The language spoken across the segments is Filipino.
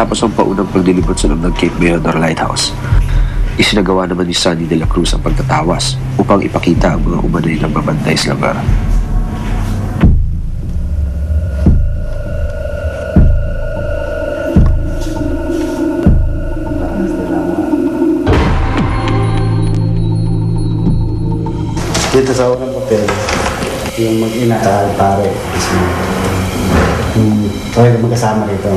Matapos ang paunang paglilibot sa loob ng Cape Mayador Lighthouse, isinagawa naman ni Sonny de la Cruz ang pagtatawas upang ipakita ang mga umano'y nagbabantay sa lugar. Dito sa unang papel, yung mag-ina sa pare. Okay, magkasama rito.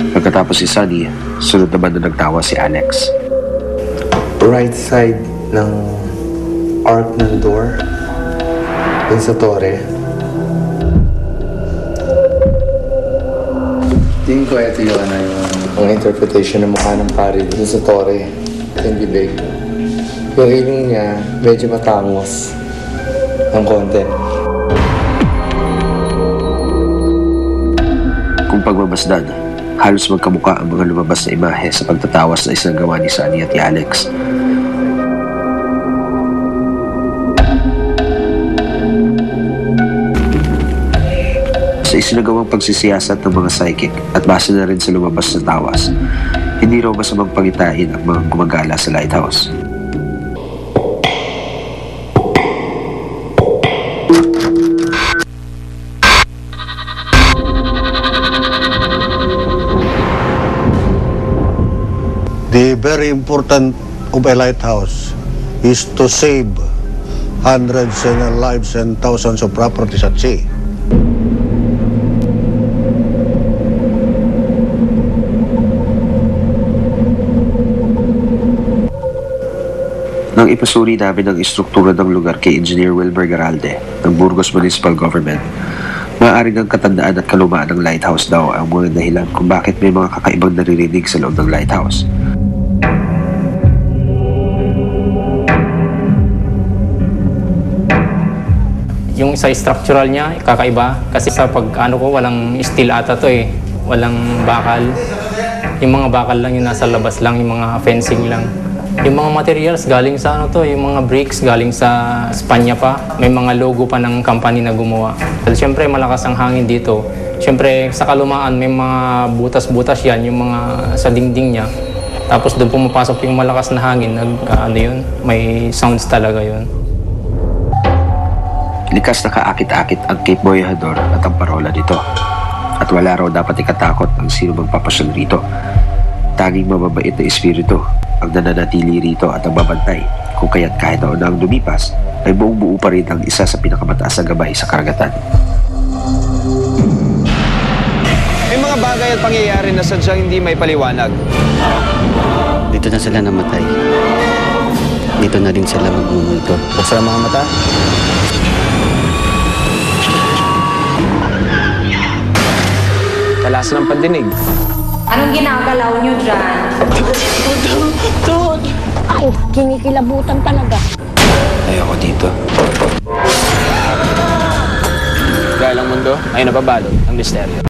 Pagkatapos si Sonny, sunod naman na nagtawa si Alex. Right side ng arc ng door, dun sa tore. Tingin ko ito yung ang interpretation ng mukha ng pare dun sa tore. Yung bibig. Yung ilong niya, medyo matangos ng konti. Kung pagmamasdan, halos magkamukha ang mga lumabas na imahe sa pagtatawas na isang gawa ni Sonny at ni Alex. Sa isinagawang pagsisiyasat ng mga psychic at base na rin sa lumabas na tawas, hindi raw masamang pangitain ang mga gumagala sa lighthouse. The very important of a lighthouse is to save hundreds of lives and thousands of properties at sea. Nang ipasuri namin ang istruktura ng lugar kay Engineer Wilmer Garalde ng Burgos Municipal Government, maaaring ang katandaan at kalumaan ng lighthouse daw ang mga dahilan kung bakit may mga kakaibang naririnig sa loob ng lighthouse. Yung sa structural niya, kakaiba. Kasi sa pag-ano ko, walang steel ata to eh. Walang bakal. Yung mga bakal lang yung nasa labas lang, yung mga fencing lang. Yung mga materials galing sa ano to, yung mga bricks galing sa Espanya pa. May mga logo pa ng company na gumawa. Siyempre malakas ang hangin dito. Siyempre sa kalumaan may mga butas-butas yan, yung mga sa dingding niya. Tapos doon pumapasok yung malakas na hangin, ano yun, may sounds talaga yun. Likas na kaakit-akit ang Cape Mayador at ang parola nito. At wala raw dapat ikatakot ang sino magpapasyal rito. Tanging mababait na espiritu ang nananatili rito at ang babantay, kung kaya't kahit na ang lumipas, ay buong buo pa rin ang isa sa pinakamataas na gabay sa karagatan. May mga bagay at pangyayari na sadyang hindi may paliwanag. Dito na sila namatay. Dito na din sila magmumulto. Buksan ang mga mata. Talas ng pandinig. Anong ginagalaw niyo dyan? Ay, kinikilabutan talaga. Ayoko dito. Dahil ang mundo ay nababalot ng misteryo.